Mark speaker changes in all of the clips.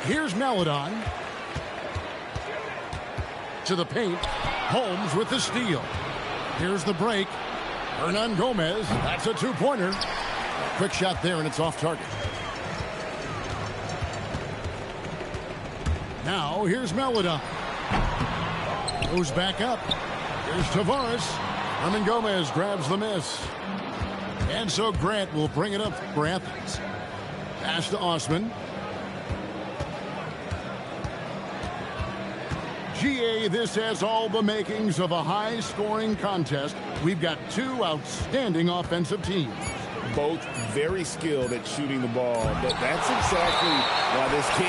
Speaker 1: Here's Maledon. To the paint. Holmes with the steal. Here's the break. Hernan Gomez. That's a two-pointer. Quick shot there, and it's off target. Now, here's Maledon. Goes back up. Here's Tavares. Hernan Gomez grabs the miss. And so Grant will bring it up for Athens. Pass to Osman. GA, this has all the makings of a high-scoring contest. We've got two outstanding offensive teams.
Speaker 2: Both very skilled at shooting the ball, but that's exactly why this team...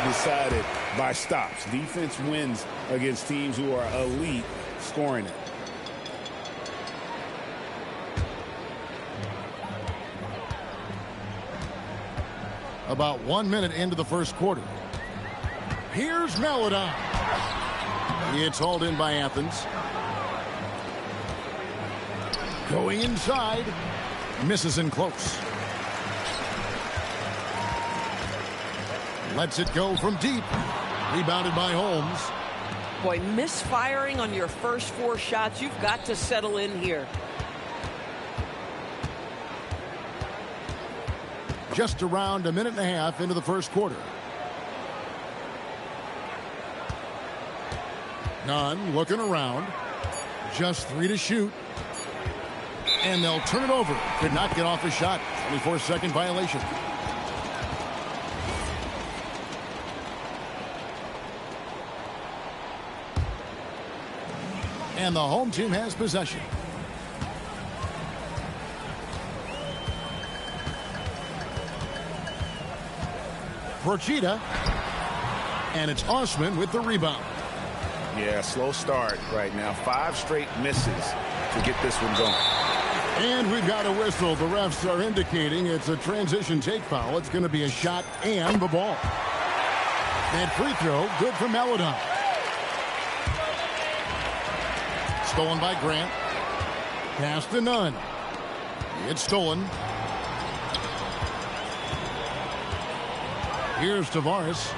Speaker 2: decided by stops. Defense wins against teams who are elite scoring it.
Speaker 1: About 1 minute into the first quarter. Here's Maledon. It's hauled in by Athens. Going inside. Misses in close. Lets it go from deep. Rebounded by Holmes.
Speaker 3: Boy, misfiring on your first 4 shots. You've got to settle in here.
Speaker 1: Just around a minute and a half into the first quarter. Nunn looking around. Just 3 to shoot. And they'll turn it over. Could not get off a shot. 24-second violation. And the home team has possession. Procida. And it's Osman with the rebound.
Speaker 2: Yeah, slow start right now. 5 straight misses to get this one going.
Speaker 1: And we've got a whistle. The refs are indicating it's a transition take foul. It's going to be a shot and the ball. That free throw, good for Maledon. Stolen by Grant. Pass to Nunn. It's stolen. Here's Tavares.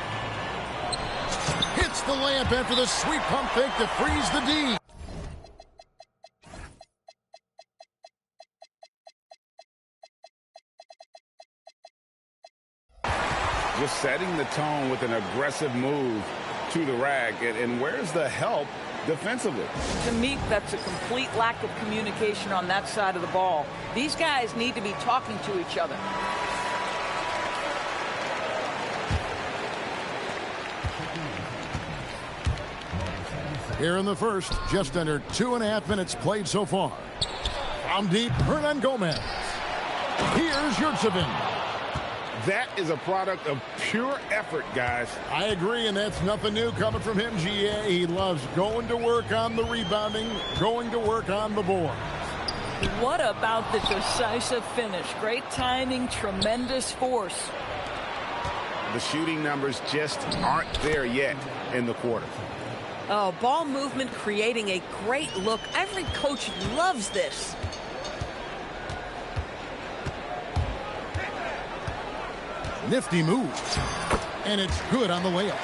Speaker 1: Hits the layup after the sweet pump fake to freeze the D.
Speaker 2: Just setting the tone with an aggressive move to the rack. And where's the help defensively?
Speaker 3: To me, that's a complete lack of communication on that side of the ball. These guys need to be talking to each other.
Speaker 1: Here in the first, just under 2.5 minutes played so far. From deep, Hernan Gomez. Here's Yurtsevin.
Speaker 2: That is a product of pure effort, guys.
Speaker 1: I agree, and that's nothing new coming from him, GA. He loves going to work on the rebounding, going to work on the board.
Speaker 3: What about the decisive finish? Great timing, tremendous force.
Speaker 2: The shooting numbers just aren't there yet in the quarter.
Speaker 3: Oh, ball movement creating a great look. Every coach loves this.
Speaker 1: Nifty move. And it's good on the way up.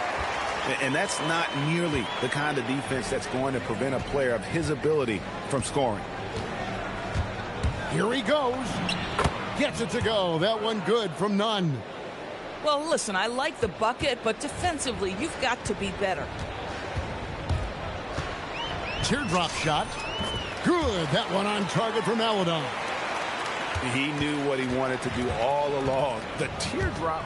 Speaker 2: And that's not nearly the kind of defense that's going to prevent a player of his ability from scoring.
Speaker 1: Here he goes. Gets it to go. That one good from none.
Speaker 3: Well, listen, I like the bucket, but defensively, you've got to be better.
Speaker 1: Teardrop shot. Good. That one on target for Maledon.
Speaker 2: He knew what he wanted to do all along. The teardrop.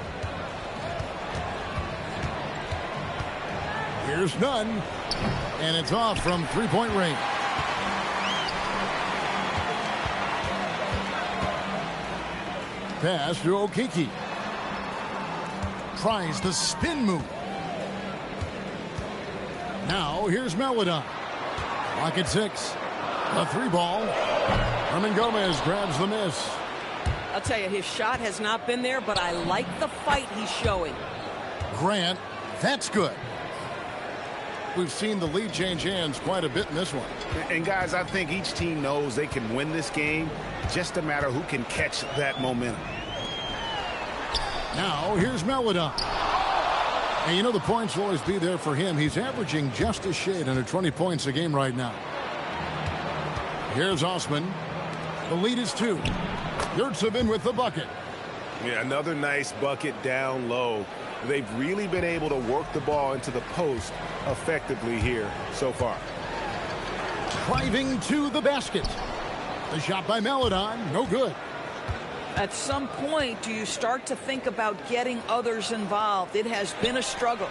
Speaker 1: Here's none. And it's off from three-point range. Pass to Okiki. Tries the spin move. Now here's Maledon. Lock at 6. A 3-ball. Herman Gomez grabs the miss.
Speaker 3: I'll tell you, his shot has not been there, but I like the fight he's showing.
Speaker 1: Grant, that's good. We've seen the lead change hands quite a bit in this one.
Speaker 2: And guys, I think each team knows they can win this game. Just a matter who can catch that momentum.
Speaker 1: Now here's Maledon. And you know the points will always be there for him. He's averaging just a shade under 20 points a game right now. Here's Osman. The lead is 2. Yurtsevin with the bucket.
Speaker 2: Yeah, another nice bucket down low. They've really been able to work the ball into the post effectively here so far.
Speaker 1: Driving to the basket. The shot by Maledon, no good.
Speaker 3: At some point, do you start to think about getting others involved? It has been a struggle.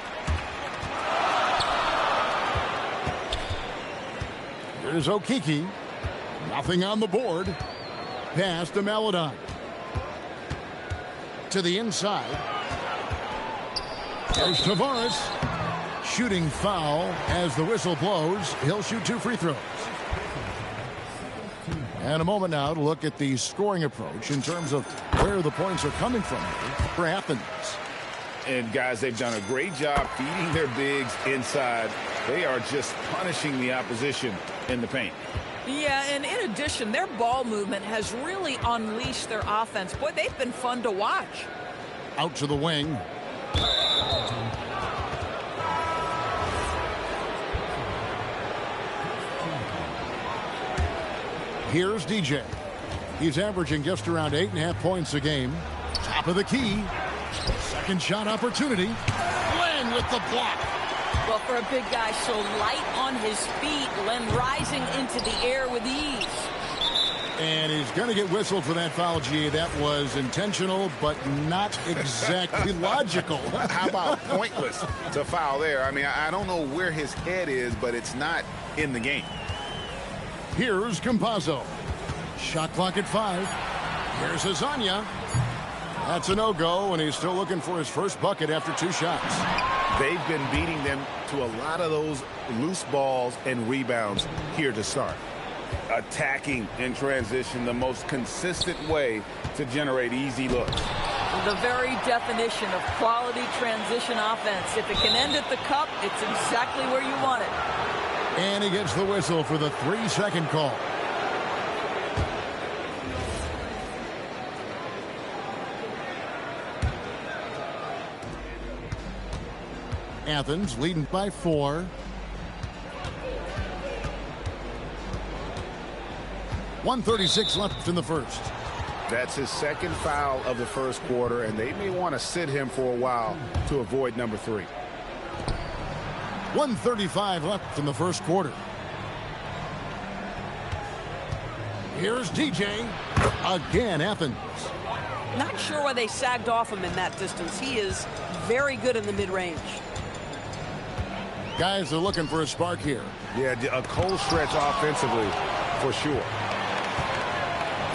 Speaker 1: Here's Okiki. Nothing on the board. Pass to Maledon. To the inside. There's Tavares. Shooting foul as the whistle blows. He'll shoot 2 free throws. And a moment now to look at the scoring approach in terms of where the points are coming from for Athens.
Speaker 2: And guys, they've done a great job feeding their bigs inside. They are just punishing the opposition in the paint.
Speaker 3: Yeah, and in addition, their ball movement has really unleashed their offense. Boy, they've been fun to watch.
Speaker 1: Out to the wing. Here's DJ. He's averaging just around 8.5 points a game. Top of the key. Second shot opportunity. Len with the block.
Speaker 3: Well, for a big guy so light on his feet, Len rising into the air with ease.
Speaker 1: And he's going to get whistled for that foul, G. That was intentional, but not exactly logical.
Speaker 2: How about pointless to foul there? I mean, I don't know where his head is, but it's not in the game.
Speaker 1: Here's Campazzo. Shot clock at 5. Here's Azania. That's a no-go, and he's still looking for his first bucket after 2 shots.
Speaker 2: They've been beating them to a lot of those loose balls and rebounds here to start. Attacking in transition, the most consistent way to generate easy looks.
Speaker 3: The very definition of quality transition offense. If it can end at the cup, it's exactly where you want it.
Speaker 1: And he gets the whistle for the 3-second call. Athens leading by 4. .136 left in the first.
Speaker 2: That's his second foul of the first quarter, and they may want to sit him for a while to avoid number 3.
Speaker 1: 1:35 left in the first quarter. Here's DJ. Again, Athens.
Speaker 3: Not sure why they sagged off him in that distance. He is very good in the mid-range.
Speaker 1: Guys are looking for a spark here.
Speaker 2: Yeah, a cold stretch offensively for sure.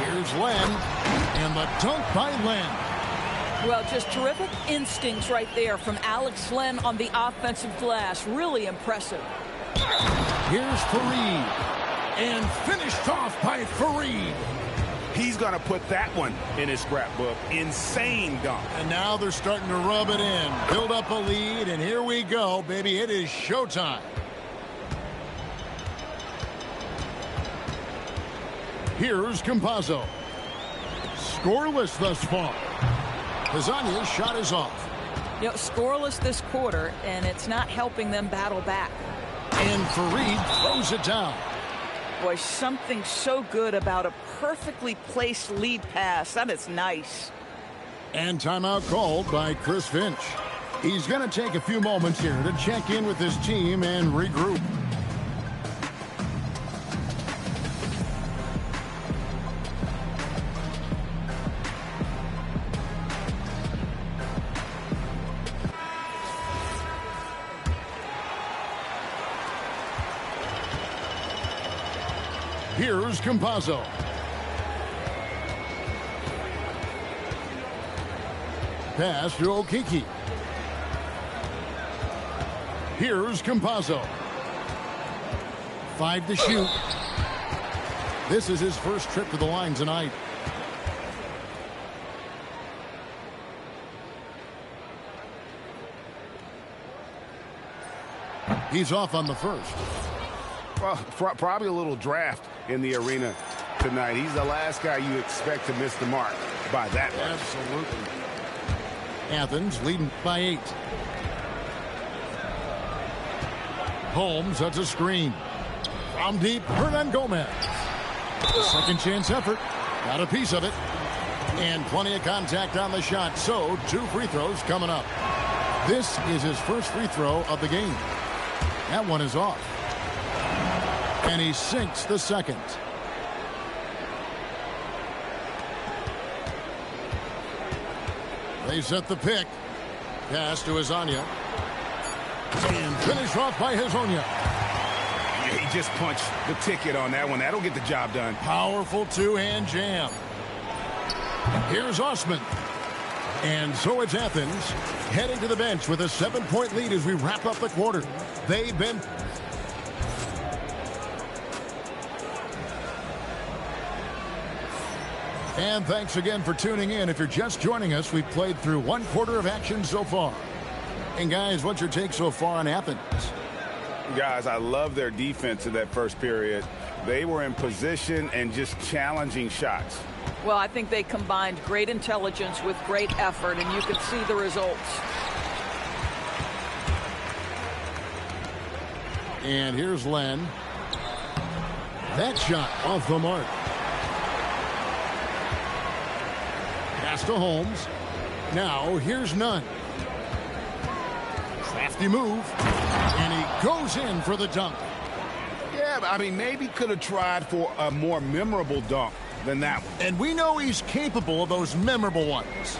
Speaker 1: Here's Len, and the dunk by Len.
Speaker 3: Well, just terrific instincts right there from Alex Len on the offensive glass. Really impressive.
Speaker 1: Here's Fareed, and finished off by Fareed.
Speaker 2: He's going to put that one in his scrapbook. Insane dunk.
Speaker 1: And now they're starting to rub it in, build up a lead, and here we go, baby. It is showtime. Here's Campazzo. Scoreless thus far. Kazanya's shot is off.
Speaker 3: You know, scoreless this quarter, and it's not helping them battle back.
Speaker 1: And Fareed throws it down.
Speaker 3: Boy, something so good about a perfectly placed lead pass. That is nice.
Speaker 1: And timeout called by Chris Finch. He's going to take a few moments here to check in with his team and regroup. Here's Campazzo. Pass to Okiki. Here's Campazzo. 5 to shoot. This is his first trip to the line tonight. He's off on the first.
Speaker 2: Well, probably a little draft in the arena tonight. He's the last guy you expect to miss the mark by that much.
Speaker 1: Absolutely. Athens leading by 8. Holmes, that's a screen. From deep, Hernan Gomez. A second chance effort. Got a piece of it. And plenty of contact on the shot. So, 2 free throws coming up. This is his first free throw of the game. That one is off. And he sinks the second. They set the pick. Pass to Hezonja. And finish off by Hezonja.
Speaker 2: Yeah, he just punched the ticket on that one. That'll get the job done.
Speaker 1: Powerful two-hand jam. Here's Osman. And so it's Athens heading to the bench with a 7-point lead as we wrap up the quarter. They've been... And thanks again for tuning in. If you're just joining us, we've played through 1 quarter of action so far. And guys, what's your take so far on Athens?
Speaker 2: Guys, I love their defense in that first period. They were in position and just challenging shots.
Speaker 3: Well, I think they combined great intelligence with great effort, and you could see the results.
Speaker 1: And here's Len. That shot off the mark. Pass to Holmes. Now here's Nunn. Crafty move. And he goes in for the dunk.
Speaker 2: Yeah, I mean, maybe could have tried for a more memorable dunk than that one.
Speaker 1: And we know he's capable of those memorable ones.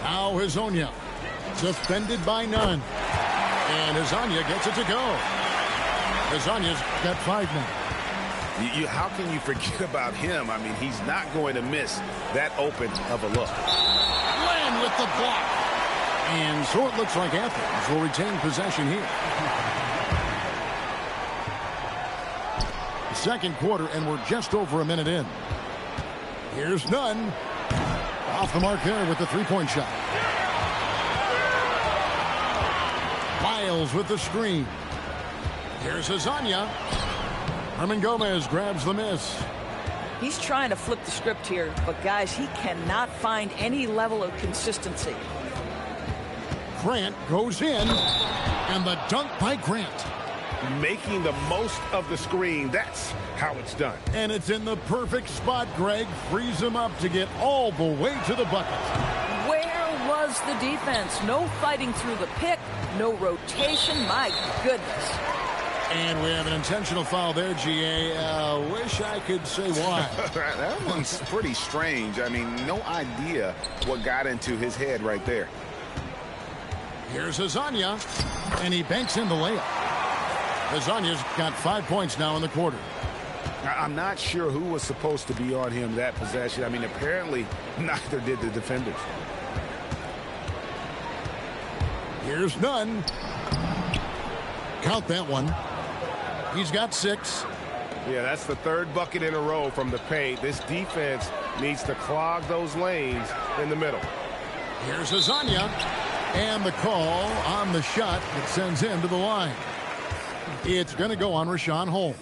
Speaker 1: Now Hezonja. Defended by Nunn. And Hezonja gets it to go. Hezonja's got 5 now.
Speaker 2: How can you forget about him? I mean, he's not going to miss that open of a look.
Speaker 1: Len with the block. And so it looks like Athens will retain possession here. Second quarter, and we're just over a minute in. Here's Nunn. Off the mark there with the 3-point shot. Miles with the screen. Here's Hezonja. Hernan Gomez grabs the miss.
Speaker 3: He's trying to flip the script here, but guys, he cannot find any level of consistency.
Speaker 1: Grant goes in, and the dunk by Grant.
Speaker 2: Making the most of the screen. That's how it's done.
Speaker 1: And it's in the perfect spot. Greg frees him up to get all the way to the bucket.
Speaker 3: Where was the defense? No fighting through the pick, no rotation. My goodness.
Speaker 1: And we have an intentional foul there, GA. Wish I could say why.
Speaker 2: That one's pretty strange. I mean, no idea what got into his head right there.
Speaker 1: Here's Hezonja, and he banks in the layup. Hezonja's got 5 points now in the quarter.
Speaker 2: I'm not sure who was supposed to be on him that possession. I mean, apparently neither did the defenders.
Speaker 1: Here's Nunn. Count that one. He's got 6.
Speaker 2: Yeah, that's the 3rd bucket in a row from the paint. This defense needs to clog those lanes in the middle.
Speaker 1: Here's Hezonja. And the call on the shot that sends him to the line. It's going to go on Rashawn Holmes.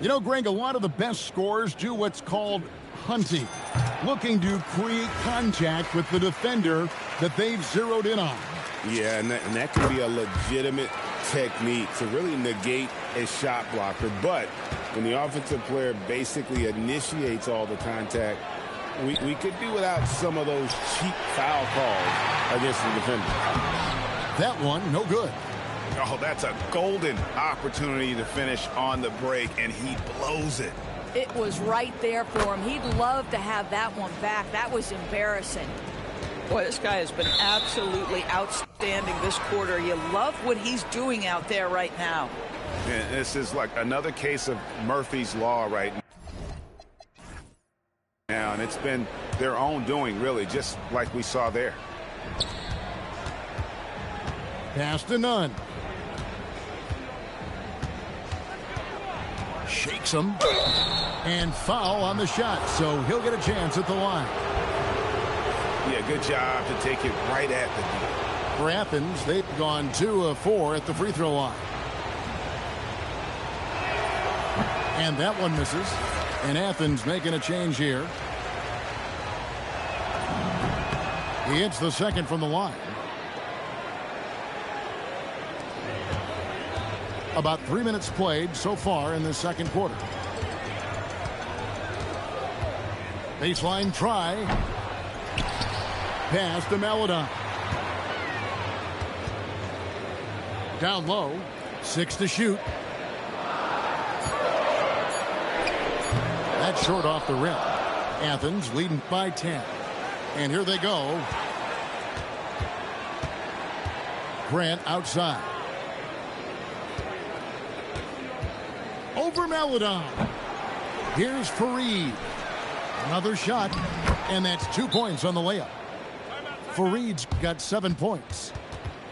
Speaker 1: You know, Greg, a lot of the best scorers do what's called hunting, looking to create contact with the defender that they've zeroed in on.
Speaker 2: Yeah, and that can be a legitimate technique to really negate a shot blocker. But when the offensive player basically initiates all the contact, we could do without some of those cheap foul calls against the defender.
Speaker 1: That one, no good.
Speaker 2: Oh, that's a golden opportunity to finish on the break, and he blows it.
Speaker 3: It was right there for him. He'd love to have that one back. That was embarrassing. Boy, this guy has been absolutely outstanding this quarter. You love what he's doing out there right now.
Speaker 2: And this is like another case of Murphy's Law right now, and it's been their own doing, really, just like we saw there.
Speaker 1: Pass to Nunn. Shakes him. And foul on the shot, so he'll get a chance at the line.
Speaker 2: Yeah, good job to take it right at the net.
Speaker 1: For Athens, they've gone 2 of 4 at the free throw line. And that one misses. And Athens making a change here. He hits the second from the line. About 3 minutes played so far in the second quarter. Baseline try. Pass to Maladon. Down low. 6 to shoot. That's short off the rim. Athens leading by 10. And here they go. Grant outside. Over Maladon. Here's Fareed. Another shot. And that's 2 points on the layup. Fareed's got 7 points.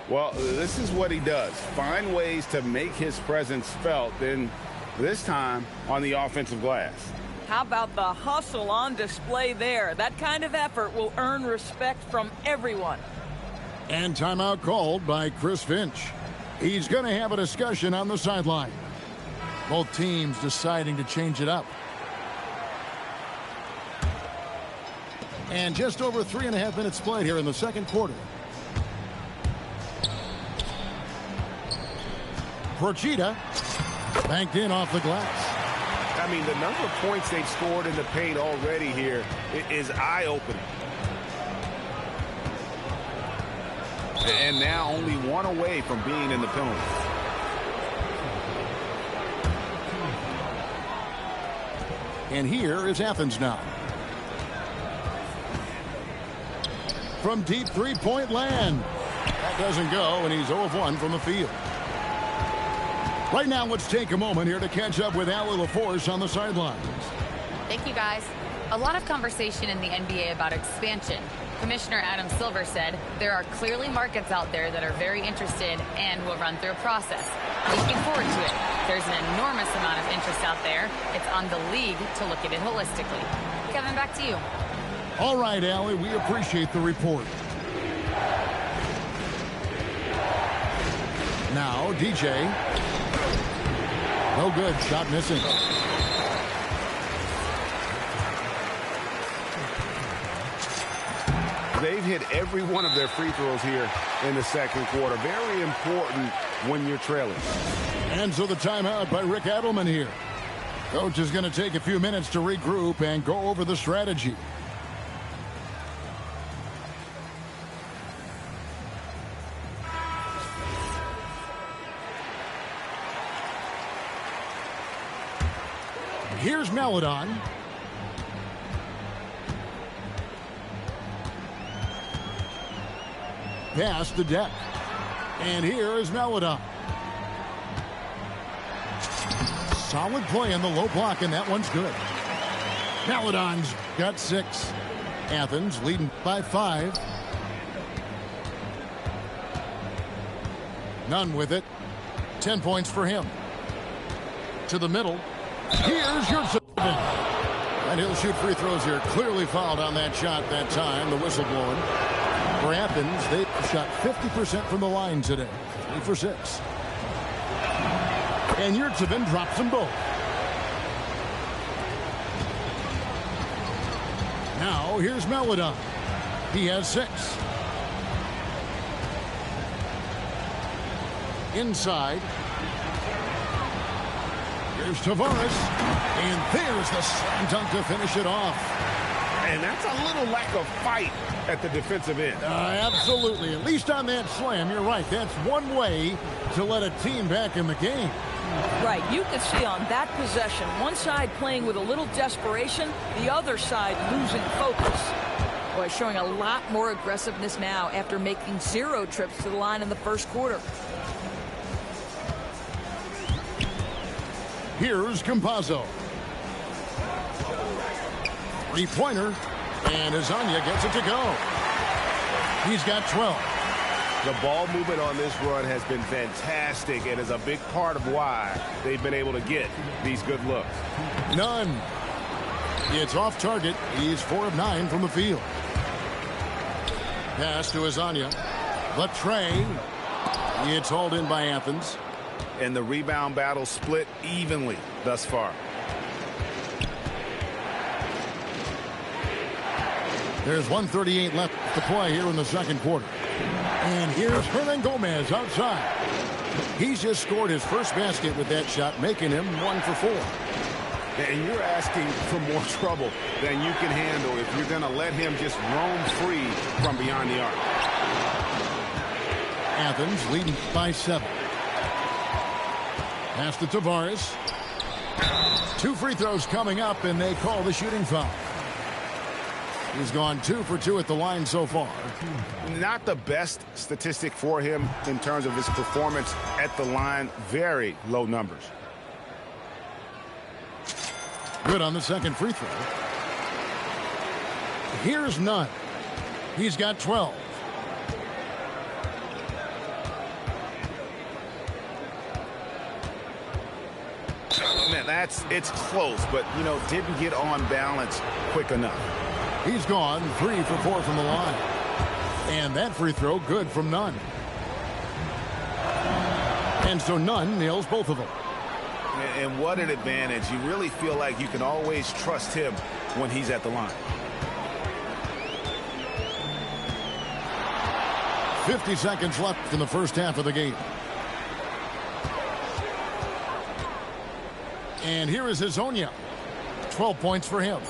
Speaker 2: Well, this is what he does. Find ways to make his presence felt, then this time on the offensive glass.
Speaker 3: How about the hustle on display there? That kind of effort will earn respect from everyone.
Speaker 1: And timeout called by Chris Finch. He's going to have a discussion on the sideline. Both teams deciding to change it up. And just over 3.5 minutes played here in the second quarter. Procida banked in off the glass.
Speaker 2: I mean, the number of points they've scored in the paint already here is eye-opening. And now only one away from being in the penalty.
Speaker 1: And here is Athens now. From deep three-point land. That doesn't go, and he's 0 of 1 from the field. Right now, let's take a moment here to catch up with Allie LaForce on the sidelines.
Speaker 4: Thank you, guys. A lot of conversation in the NBA about expansion. Commissioner Adam Silver said there are clearly markets out there that are very interested and will run through a process. Looking forward to it. There's an enormous amount of interest out there. It's on the league to look at it holistically. Kevin, back to you.
Speaker 1: All right, Allie, we appreciate the report. Now, DJ. No good. Shot missing.
Speaker 2: They've hit every one of their free throws here in the second quarter. Very important when you're trailing.
Speaker 1: And so the timeout by Rick Adelman here. Coach is going to take a few minutes to regroup and go over the strategy. Here's Maladon. Pass the deck. And here is Maladon. Solid play in the low block, and that one's good. Maladon's got 6. Athens leading by 5. Nunn with it. 10 points for him. To the middle. Here's Yurtseven. And he'll shoot free throws here. Clearly fouled on that shot that time. The whistle blowing. For Athens, they shot 50% from the line today. 3 for 6. And Yurtseven drops them both. Now here's Melodon. He has 6. Inside. Here's Tavares. And there's the slam dunk to finish it off.
Speaker 2: And that's a little lack of fight at the defensive end.
Speaker 1: Absolutely. At least on that slam, you're right. That's one way to let a team back in the game.
Speaker 3: Right. You can see on that possession, one side playing with a little desperation, the other side losing focus. Boy, showing a lot more aggressiveness now after making 0 trips to the line in the first quarter.
Speaker 1: Here's Campazzo. 3-pointer. And Azania gets it to go. He's got 12.
Speaker 2: The ball movement on this run has been fantastic and is a big part of why they've been able to get these good looks.
Speaker 1: None. It's off target. He's 4 of 9 from the field. Pass to Azania. But Trey. It's hauled in by Athens.
Speaker 2: And the rebound battle split evenly thus far.
Speaker 1: There's 1:38 left to play here in the second quarter. And here's Hernan Gomez outside. He's just scored his first basket with that shot, making him 1 for 4.
Speaker 2: And you're asking for more trouble than you can handle if you're going to let him just roam free from beyond the arc.
Speaker 1: Athens leading by 7. Pass to Tavares. 2 free throws coming up, and they call the shooting foul. He's gone 2 for 2 at the line so far.
Speaker 2: Not the best statistic for him in terms of his performance at the line. Very low numbers.
Speaker 1: Good on the second free throw. Here's Nunn. He's got 12.
Speaker 2: Man, it's close, but, you know, didn't get on balance quick enough.
Speaker 1: He's gone 3 for 4 from the line. And that free throw good from Nunn. And so Nunn nails both of them.
Speaker 2: And what an advantage. You really feel like you can always trust him when he's at the line.
Speaker 1: 50 seconds left in the first half of the game. And here is Hazonia. 12 points for him.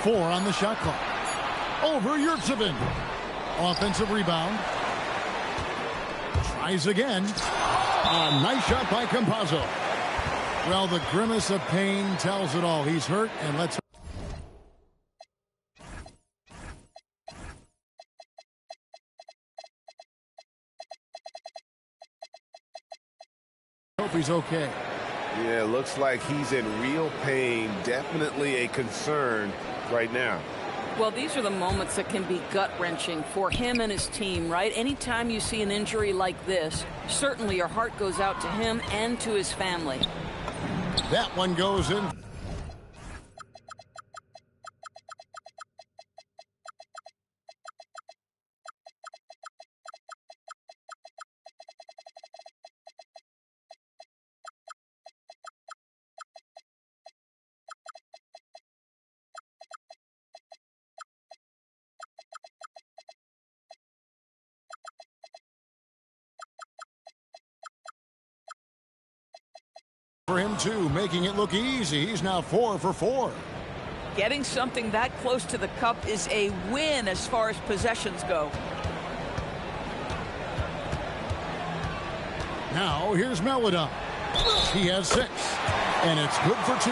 Speaker 1: 4 on the shot clock. Over Yurtsevin. Offensive rebound. Tries again. A nice shot by Campazzo. Well, the grimace of pain tells it all. He's hurt, and let's hope he's okay.
Speaker 2: Yeah, looks like he's in real pain. Definitely a concern right now.
Speaker 3: Well, these are the moments that can be gut-wrenching for him and his team, right? Anytime you see an injury like this, certainly your heart goes out to him and to his family.
Speaker 1: That one goes in. For him, too, making it look easy. He's now 4 for 4.
Speaker 3: Getting something that close to the cup is a win as far as possessions go.
Speaker 1: Now, here's Melodon. He has 6, and it's good for 2.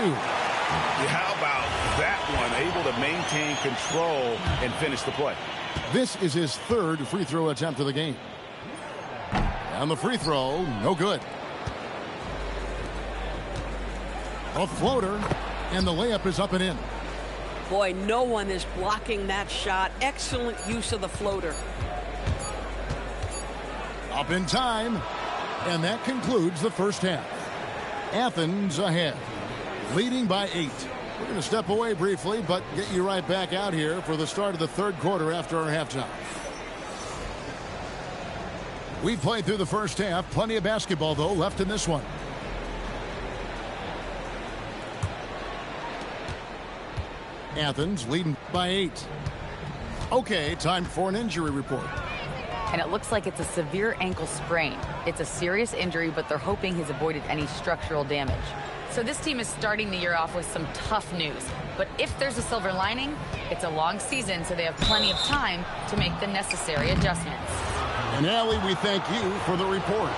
Speaker 2: How about that one? Able to maintain control and finish the play.
Speaker 1: This is his 3rd free throw attempt of the game. And the free throw, no good. A floater, and the layup is up and in.
Speaker 5: Boy, no one is blocking that shot. Excellent use of the floater.
Speaker 1: Up in time, and that concludes the first half. Athens ahead, leading by 8. We're going to step away briefly, but get you right back out here for the start of the third quarter after our halftime. We played through the first half. Plenty of basketball, though, left in this one. Athens leading by by 8. Okay, time for an injury report.
Speaker 4: And it looks like it's a severe ankle sprain. It's a serious injury, but they're hoping he's avoided any structural damage. So this team is starting the year off with some tough news. But if there's a silver lining, it's a long season, so they have plenty of time to make the necessary adjustments.
Speaker 1: And Allie, we thank you for the report.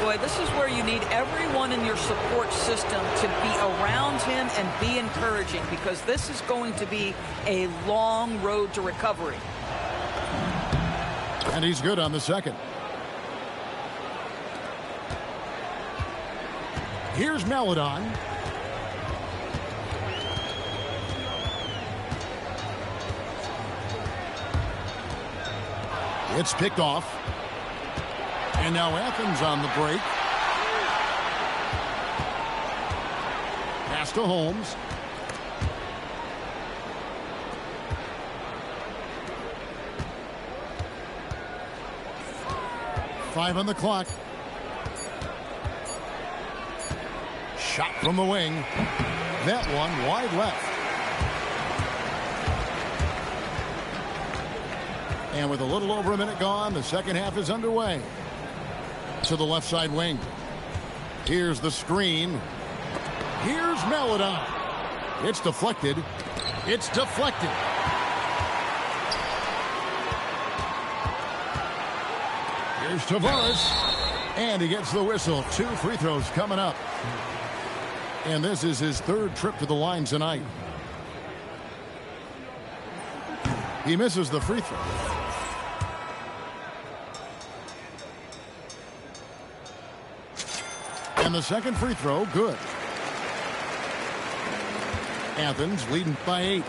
Speaker 3: Boy, this is where you need everyone in your support system to be around him and be encouraging, because this is going to be a long road to recovery.
Speaker 1: And he's good on the second. Here's Maledon. It's picked off. And now Athens on the break. Pass to Holmes. Five on the clock. Shot from the wing. That one wide left. And with a little over a minute gone, the second half is underway. To the left side wing. Here's the screen. Here's Maledon. It's deflected. It's deflected. Here's Tavares. And he gets the whistle. 2 free throws coming up. And this is his third trip to the line tonight. He misses the free throw. And the second free throw, good. Athens leading by 8.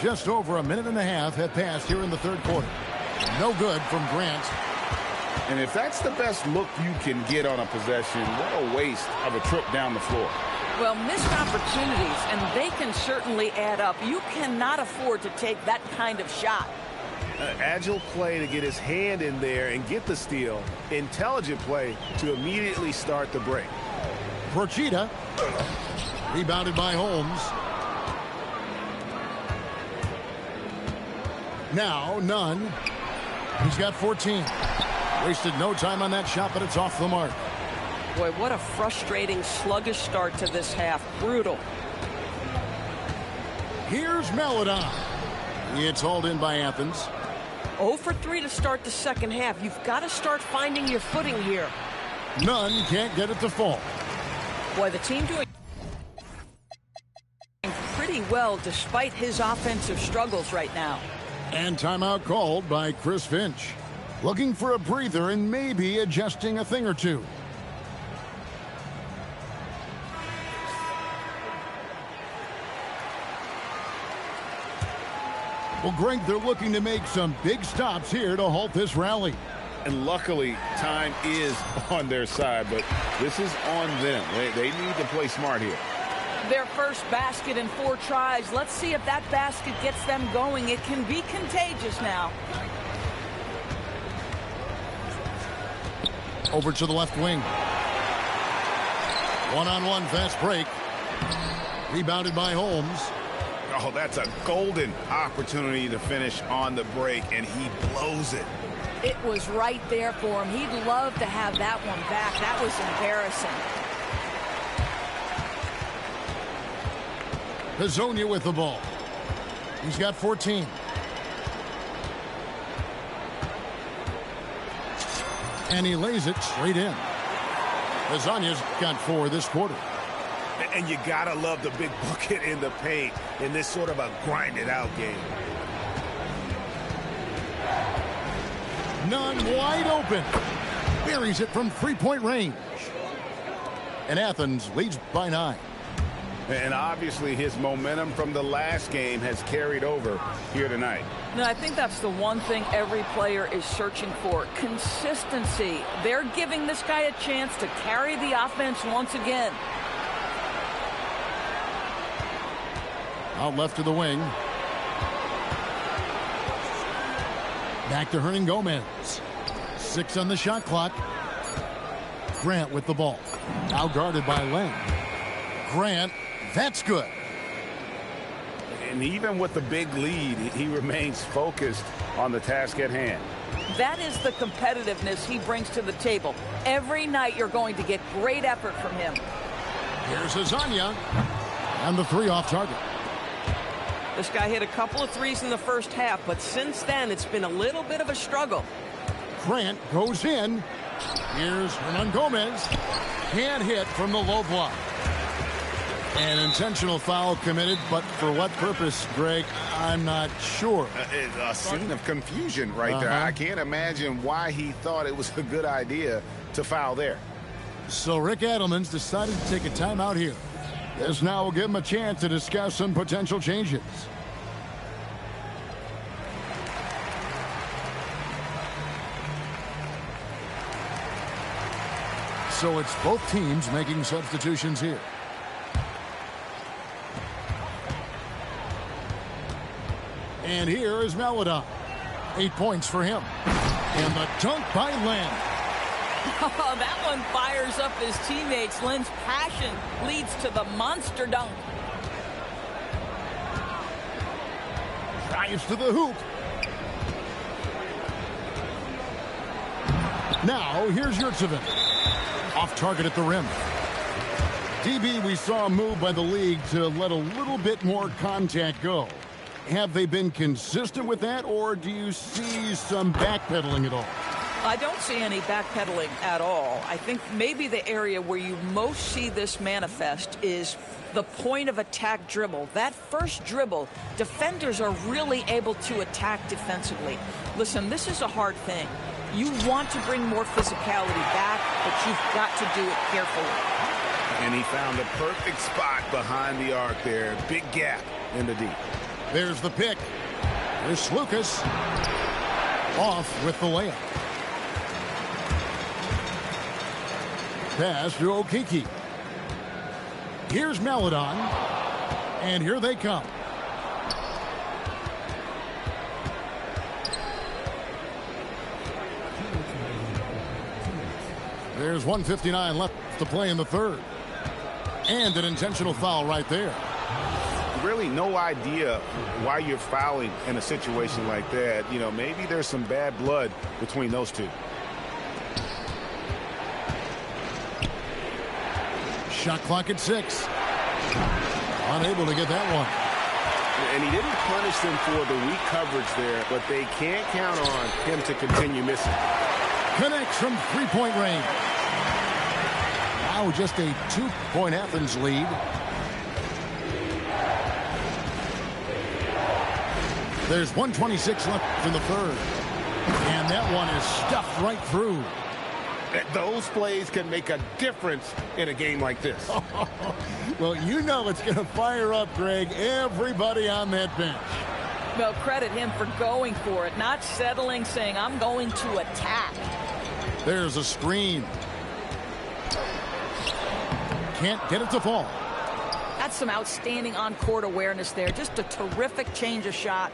Speaker 1: Just over a minute and a half have passed here in the third quarter. No good from Grant.
Speaker 2: And if that's the best look you can get on a possession, what a waste of a trip down the floor.
Speaker 3: Well, missed opportunities, and they can certainly add up. You cannot afford to take that kind of shot.
Speaker 2: Agile play to get his hand in there and get the steal. Intelligent play to immediately start the break.
Speaker 1: Procida. Rebounded by Holmes. Now, Nunn. He's got 14. Wasted no time on that shot, but it's off the mark.
Speaker 5: Boy, what a frustrating, sluggish start to this half. Brutal.
Speaker 1: Here's Maledon. It's hauled in by Athens.
Speaker 5: 0 for 3 to start the second half. You've got to start finding your footing here.
Speaker 1: Nunn can't get it to fall.
Speaker 3: Boy, the team doing pretty well despite his offensive struggles right now.
Speaker 1: And timeout called by Chris Finch. Looking for a breather and maybe adjusting a thing or two. Well, Greg, they're looking to make some big stops here to halt this rally.
Speaker 2: And luckily, time is on their side, but this is on them. They need to play smart here.
Speaker 3: Their first basket in 4 tries. Let's see if that basket gets them going. It can be contagious now.
Speaker 1: Over to the left wing. One-on-one fast break. Rebounded by Holmes.
Speaker 2: Oh, that's a golden opportunity to finish on the break, and he blows it.
Speaker 3: It was right there for him. He'd love to have that one back. That was embarrassing.
Speaker 1: Hezonja with the ball. He's got 14. And he lays it straight in. Hezonja's got 4 this quarter.
Speaker 2: And you gotta love the big bucket in the paint in this sort of a grinded-out game.
Speaker 1: Nunn wide open. Buries it from 3-point range. And Athens leads by 9.
Speaker 2: And obviously his momentum from the last game has carried over here tonight.
Speaker 3: No, I think that's the one thing every player is searching for. Consistency. They're giving this guy a chance to carry the offense once again.
Speaker 1: Out left to the wing. Back to Hernan Gomez. 6 on the shot clock. Grant with the ball. Now guarded by Lang. Grant That's good.
Speaker 2: And even with the big lead, he remains focused on the task at hand.
Speaker 3: That is the competitiveness he brings to the table. Every night you're going to get great effort from him.
Speaker 1: Here's Azania. And the three off target.
Speaker 5: This guy hit a couple of threes in the first half, but since then it's been a little bit of a struggle.
Speaker 1: Grant goes in. Here's Hernan Gomez. Can't hit from the low block. An intentional foul committed, but for what purpose, Greg, I'm not sure.
Speaker 2: A scene of confusion right there. I can't imagine why he thought it was a good idea to foul there.
Speaker 1: So Rick Adelman's decided to take a timeout here. This now will give him a chance to discuss some potential changes. So it's both teams making substitutions here. And here is Maladon. 8 points for him. And the dunk by Len.
Speaker 3: Oh, that one fires up his teammates. Len's passion leads to the monster dunk.
Speaker 1: Drives to the hoop. Now, here's Yurtseven. Off target at the rim. DB, we saw a move by the league to let a little bit more contact go. Have they been consistent with that, or do you see some backpedaling at all?
Speaker 3: I don't see any backpedaling at all. I think maybe the area where you most see this manifest is the point of attack dribble. That first dribble, defenders are really able to attack defensively. Listen, this is a hard thing. You want to bring more physicality back, but you've got to do it carefully.
Speaker 2: And he found the perfect spot behind the arc there. Big gap in the deep.
Speaker 1: There's the pick. Here's Lucas. Off with the layup. Pass to Okiki. Here's Maladon. And here they come. There's 1:59 left to play in the third. And an intentional foul right there.
Speaker 2: Really no idea why you're fouling in a situation like that. You know, maybe there's some bad blood between those two.
Speaker 1: Shot clock at 6. Unable to get that one.
Speaker 2: And he didn't punish them for the weak coverage there, but they can't count on him to continue missing.
Speaker 1: Connects from three-point range. Now just a 2-point Athens lead. There's 1:26 left in the third. And that one is stuffed right through.
Speaker 2: Those plays can make a difference in a game like this.
Speaker 1: Well, you know it's going to fire up, Greg, everybody on that bench.
Speaker 3: Well, credit him for going for it, not settling, saying, I'm going to attack.
Speaker 1: There's a screen. Can't get it to fall.
Speaker 3: That's some outstanding on-court awareness there. Just a terrific change of shot.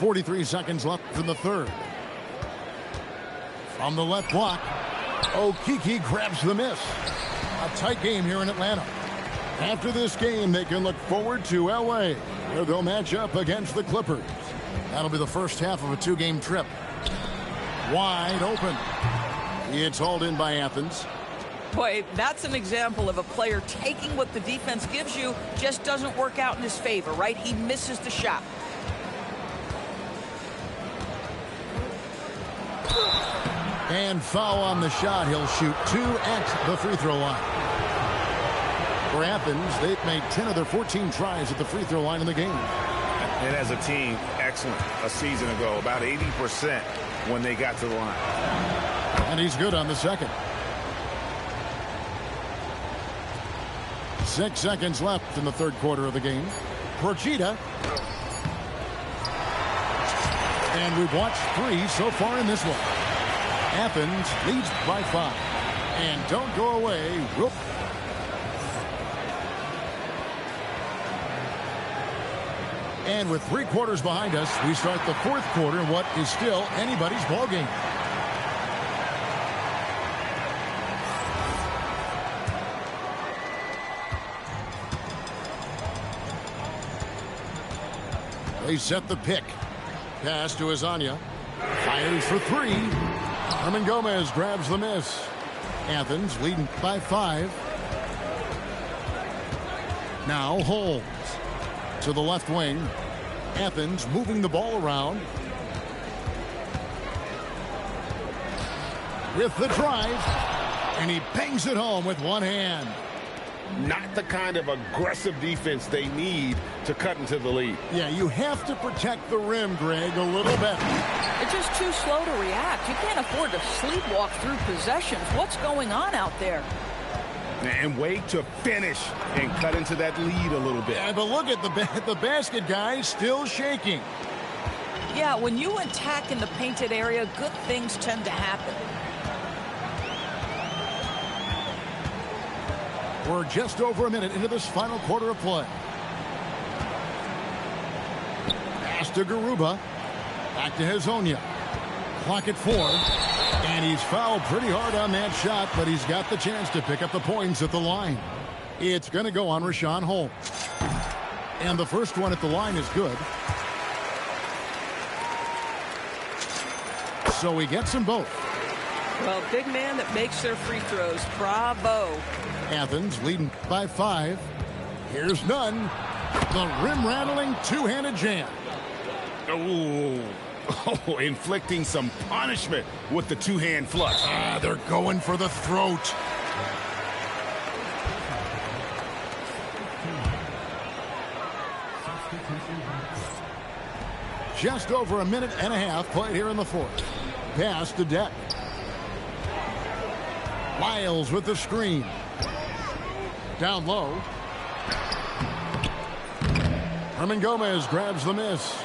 Speaker 3: .43 seconds left in the third. From the left block, Okiki grabs the miss. A tight game here in Atlanta. After this game, they can look forward to L.A., where they'll match up against the Clippers. That'll be the first half of a 2-game trip. Wide open. It's hauled in by Athens. Boy, that's an example of a player taking what the defense gives you, just doesn't work out in his favor, right? He misses the shot.
Speaker 1: And foul on the shot. He'll shoot 2 at the free throw line. For Athens, they've made 10 of their 14 tries at the free throw line in the game.
Speaker 2: And as a team, excellent. A season ago, about 80% when they got to the line.
Speaker 1: And he's good on the second. 6 seconds left in the third quarter of the game. Procida. And we've watched 3 so far in this one. Athens leads by 5. And don't go away. Whoop. And with 3 quarters behind us, we start the fourth quarter in what is still anybody's ball game. They set the pick. Pass to Azania. Fires for three. Herman Gomez grabs the miss. Athens leading by 5. Now Holmes to the left wing. Athens moving the ball around. With the drive. And he bangs it home with one hand.
Speaker 2: Not the kind of aggressive defense they need to cut into the lead.
Speaker 1: Yeah, you have to protect the rim, Greg, a little better.
Speaker 3: They're just too slow to react. You can't afford to sleepwalk through possessions. What's going on out there?
Speaker 2: And wait to finish and cut into that lead a little bit.
Speaker 1: Yeah, but look at the basket guy still shaking.
Speaker 3: Yeah, when you attack in the painted area, good things tend to happen.
Speaker 1: We're just over a minute into this final quarter of play. Pass to Garuba. Back to Hazonia. Clock at 4. And he's fouled pretty hard on that shot, but he's got the chance to pick up the points at the line. It's going to go on Rashawn Holmes. And the first one at the line is good. So he gets them both.
Speaker 5: Well, big man that makes their free throws. Bravo.
Speaker 1: Athens leading by 5. Here's none. The rim-rattling two-handed jam.
Speaker 2: Oh, inflicting some punishment with the two-hand flush.
Speaker 1: They're going for the throat. Just over a minute and a half played here in the fourth. Pass to Deck. Lyles with the screen. Down low. Herman Gomez grabs the miss.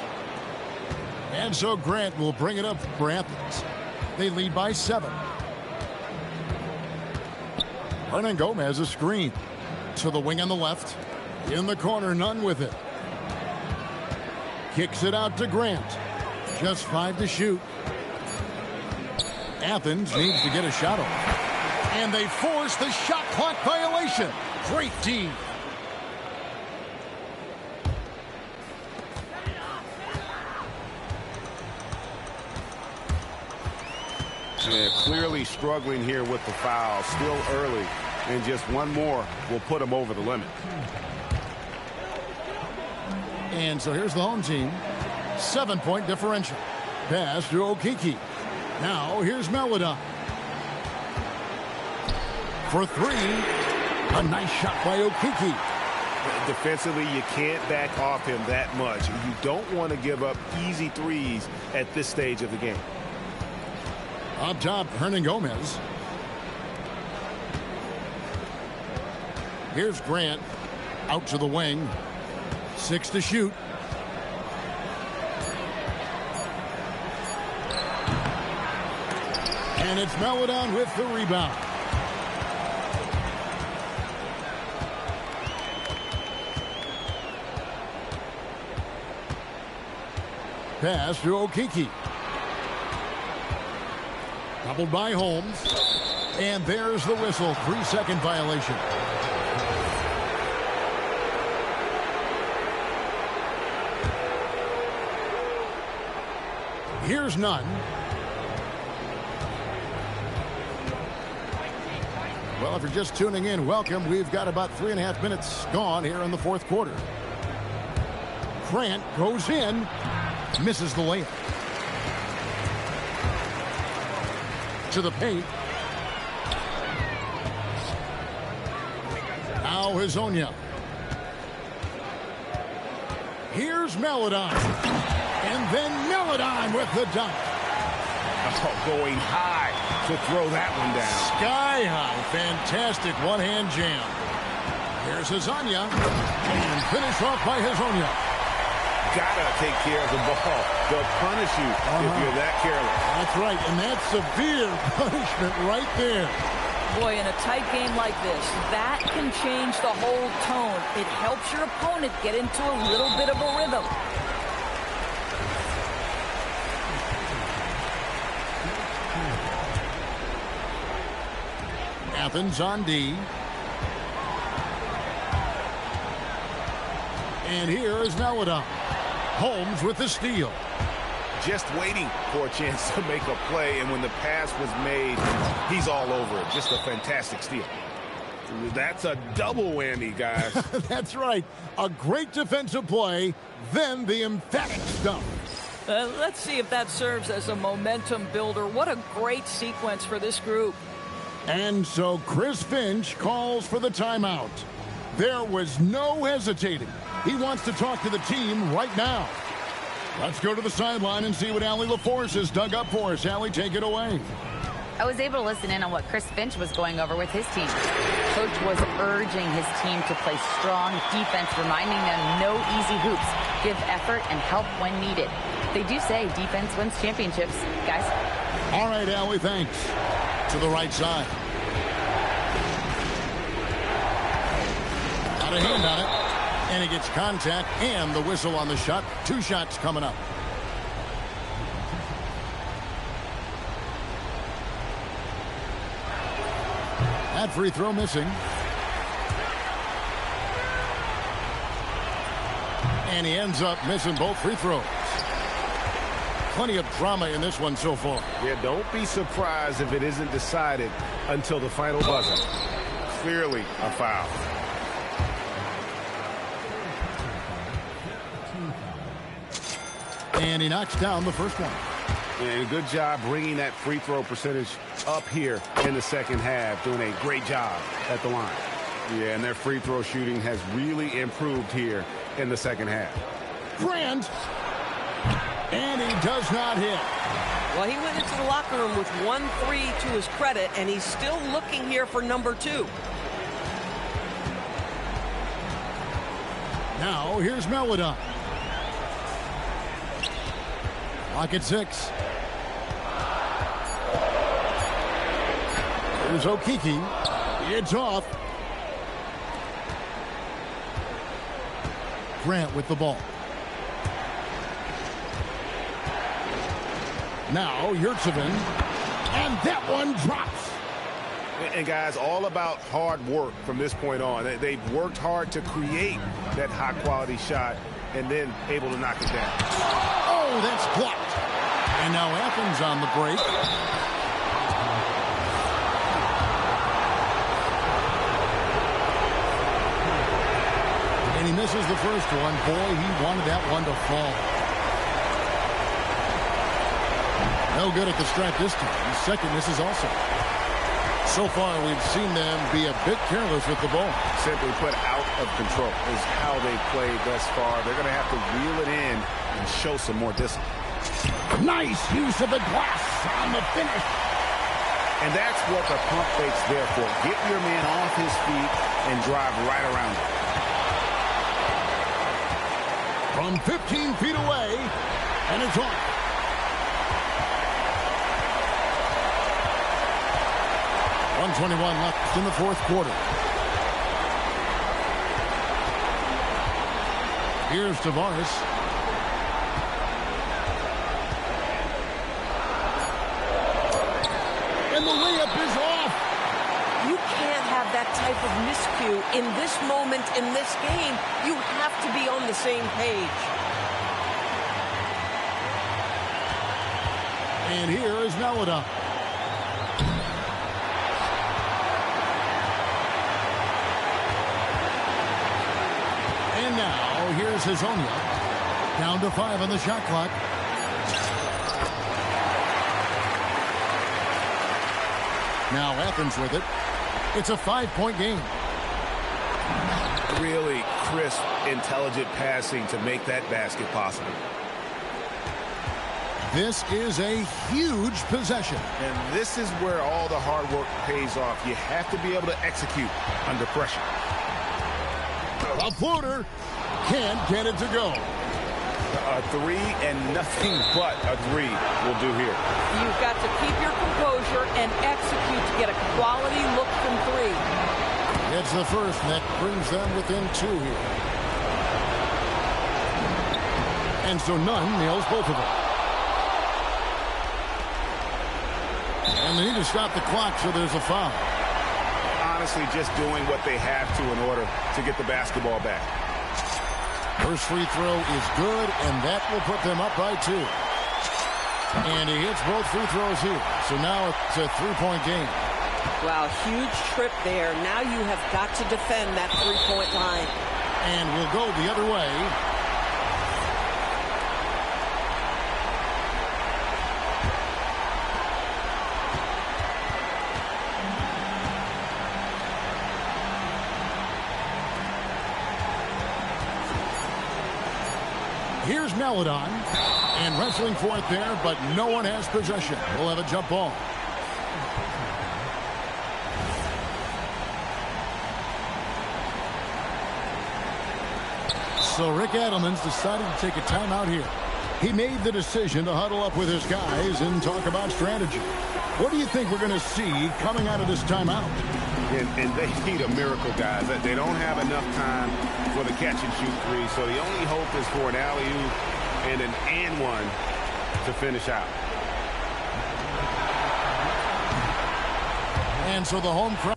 Speaker 1: And so Grant will bring it up for Athens. They lead by 7. Hernan Gomez a screen. To the wing on the left. In the corner, none with it. Kicks it out to Grant. Just 5 to shoot. Athens needs to get a shot off. And they force the shot clock violation. Great team.
Speaker 2: Yeah, clearly struggling here with the foul. Still early. And just one more will put him over the limit.
Speaker 1: And so here's the home team. 7-point differential. Pass to Okiki. Now here's Melodon. For 3. A nice shot by Okiki.
Speaker 2: Defensively, you can't back off him that much. You don't want to give up easy threes at this stage of the game.
Speaker 1: Up top, Hernan Gomez. Here's Grant. Out to the wing. 6 to shoot. And it's Melodon with the rebound. Pass to Okiki. Doubled by Holmes. And there's the whistle. 3-second violation. Here's none. Well, if you're just tuning in, welcome. We've got about 3.5 minutes gone here in the fourth quarter. Grant goes in. Misses the layup. To the paint. Now Hazonia. Here's Melodon. And then Melodon with the dunk.
Speaker 2: Oh, going high to throw that one down.
Speaker 1: Sky high. Fantastic one-hand jam. Here's Hazonia. And finish off by Hazonia.
Speaker 2: Gotta take care of the ball. They'll punish you if you're that careless.
Speaker 1: That's right, and that's severe punishment right there.
Speaker 3: Boy, in a tight game like this, that can change the whole tone. It helps your opponent get into a little bit of a rhythm.
Speaker 1: Athens on D. And here is Melodon. Holmes with the steal.
Speaker 2: Just waiting for a chance to make a play, and when the pass was made, he's all over it. Just a fantastic steal. That's a double whammy, guys.
Speaker 1: That's right. A great defensive play, then the emphatic stuff.
Speaker 3: Let's see if that serves as a momentum builder. What a great sequence for this group.
Speaker 1: And so Chris Finch calls for the timeout. There was no hesitating. He wants to talk to the team right now. Let's go to the sideline and see what Allie LaForce has dug up for us. Allie, take it away.
Speaker 4: I was able to listen in on what Chris Finch was going over with his team. Coach was urging his team to play strong defense, reminding them no easy hoops, give effort, and help when needed. They do say defense wins championships, guys.
Speaker 1: All right, Allie, thanks. To the right side. Got a hand on it. And he gets contact and the whistle on the shot. 2 shots coming up. That free throw missing. And he ends up missing both free throws. Plenty of drama in this one so far.
Speaker 2: Yeah, don't be surprised if it isn't decided until the final buzzer. Clearly a foul.
Speaker 1: And he knocks down the first one.
Speaker 2: And a good job bringing that free throw percentage up here in the second half. Doing a great job at the line. Yeah, and their free throw shooting has really improved here in the second half.
Speaker 1: Grant. And he does not hit.
Speaker 5: Well, he went into the locker room with 1 3 to his credit, and he's still looking here for number 2.
Speaker 1: Now, here's Melodon. Lock at 6. Here's Okiki. It's off. Grant with the ball. Now, Yurtsevin. And that one drops.
Speaker 2: And guys, all about hard work from this point on. They've worked hard to create that high-quality shot and then able to knock it down.
Speaker 1: Oh, that's blocked. And now Athens on the break. And he misses the first one. Boy, he wanted that one to fall. No good at the stripe this time. His second misses also. So far, we've seen them be a bit careless with the ball.
Speaker 2: Simply put, out of control is how they played thus far. They're going to have to reel it in and show some more discipline.
Speaker 1: Nice use of the glass on the finish.
Speaker 2: And that's what the pump fake's there for. Get your man off his feet and drive right around him.
Speaker 1: From 15 feet away, and it's on. .121 left in the fourth quarter. Here's Tavares. And the layup is off.
Speaker 5: You can't have that type of miscue in this moment in this game. You have to be on the same page.
Speaker 1: And here is Melodon. And now here's Hazonia. Down to 5 on the shot clock. Now Athens with it. It's a 5-point game.
Speaker 2: Really crisp, intelligent passing to make that basket possible.
Speaker 1: This is a huge possession.
Speaker 2: And this is where all the hard work pays off. You have to be able to execute under pressure.
Speaker 1: A floater can't get it to go.
Speaker 2: A 3 and nothing but a 3 will do here.
Speaker 5: You've got to keep your composure and execute to get a quality look from 3.
Speaker 1: It's the first, and that brings them within 2 here. And so Nunn nails both of them. And they need to stop the clock, so there's a foul.
Speaker 2: Honestly, just doing what they have to in order to get the basketball back.
Speaker 1: First free throw is good, and that will put them up by 2. And he hits both free throws here. So now it's a 3-point game.
Speaker 5: Wow, huge trip there. Now you have got to defend that 3-point line.
Speaker 1: And we'll go the other way. Here's Meladon, and wrestling for it there, but no one has possession. We'll have a jump ball. So Rick Adelman's decided to take a timeout here. He made the decision to huddle up with his guys and talk about strategy. What do you think we're going to see coming out of this timeout?
Speaker 2: And they need a miracle, guys. They don't have enough time for the catch-and-shoot three, so the only hope is for an alley-oop and an and-one to finish out.
Speaker 1: And so the home crowd